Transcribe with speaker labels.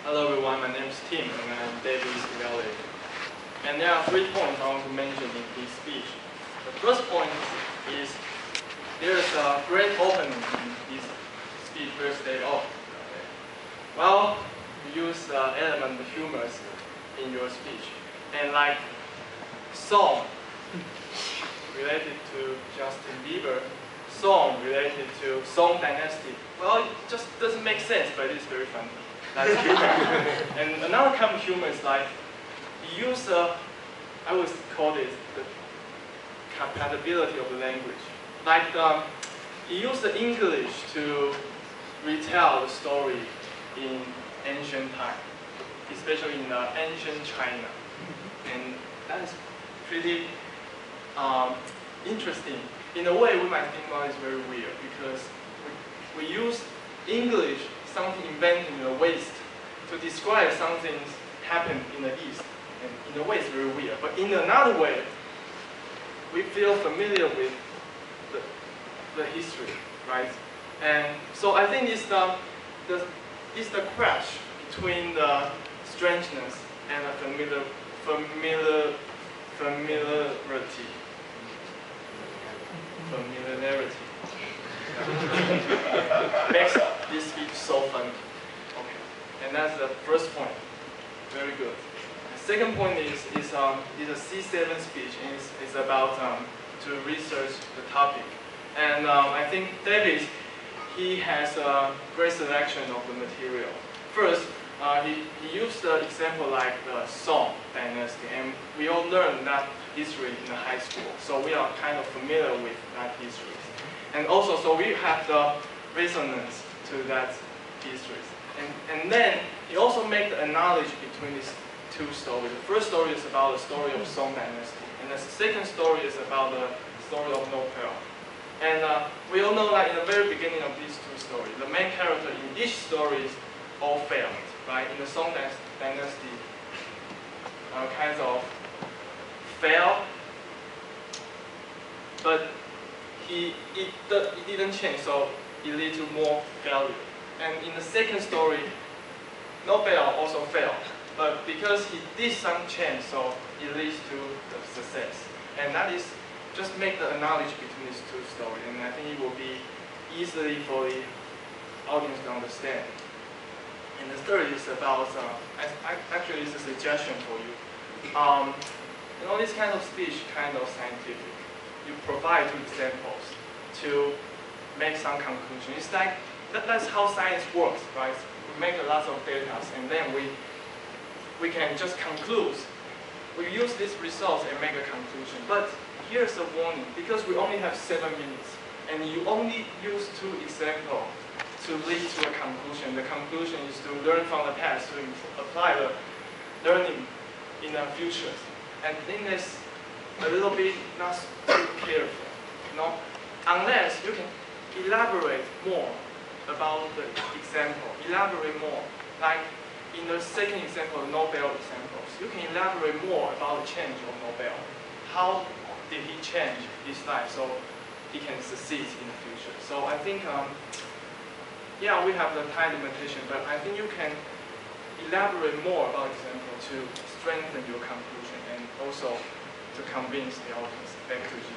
Speaker 1: Hello everyone, my name is Tim and I'm David's evaluator. And there are 3 points I want to mention in this speech. The first point is there is a great opening in this speech first day off. Well, you use element of humor in your speech. And like song related to Justin Bieber, song related to Song Dynasty. Well, it just doesn't make sense, but it's very funny. That's humor. And another kind of humor is like, you use, I would call it the compatibility of the language. Like, you use the English to retell the story in ancient time, especially in ancient China. And that is pretty interesting. In a way, we might think, well, it's very weird because we use English, something invented in the West, to describe something happened in the East. And in a way, it's very weird. But in another way, we feel familiar with the history, right? And so I think it's the crash between the strangeness and the familiarity. Makes this speech so funny. Okay, and that's the first point. Very good. The second point is a C7 speech, and it's about to research the topic. And I think David, he has a great selection of the material. First, he used the example like the Song Dynasty, and we all learned that history in the high school, so we are kind of familiar with that history. And also, so we have the resonance to that history. And then he also made the analogy between these 2 stories. The first story is about the story of Song Dynasty, and the second story is about the story of Nobel. And we all know that in the very beginning of these 2 stories, the main character in each story all failed, right? In the Song Dynasty, kind of failed, but it didn't change, so it led to more failure. And in the second story, Nobel also failed, but because he did some change, so it leads to the success. And that is just make the analogy between these 2 stories, and I think it will be easily for the audience to understand. And the third is about, actually it's a suggestion for you. You know, this kind of speech, kind of scientific. You provide 2 examples to make some conclusion. It's like, that's how science works, right? We make a lot of data, and then we can just conclude. We use these results and make a conclusion. But here's a warning, because we only have 7 minutes, and you only use 2 examples to lead to a conclusion. The conclusion is to learn from the past, to apply the learning in the future. And I think that's a little bit not too careful, you know? Unless you can elaborate more about the example, elaborate more. Like in the second example, Nobel examples, you can elaborate more about the change of Nobel. How did he change his life so he can succeed in the future? So I think, yeah, we have the time limitation, but I think you can elaborate more about example to strengthen your conclusion and also to convince the audience back to you.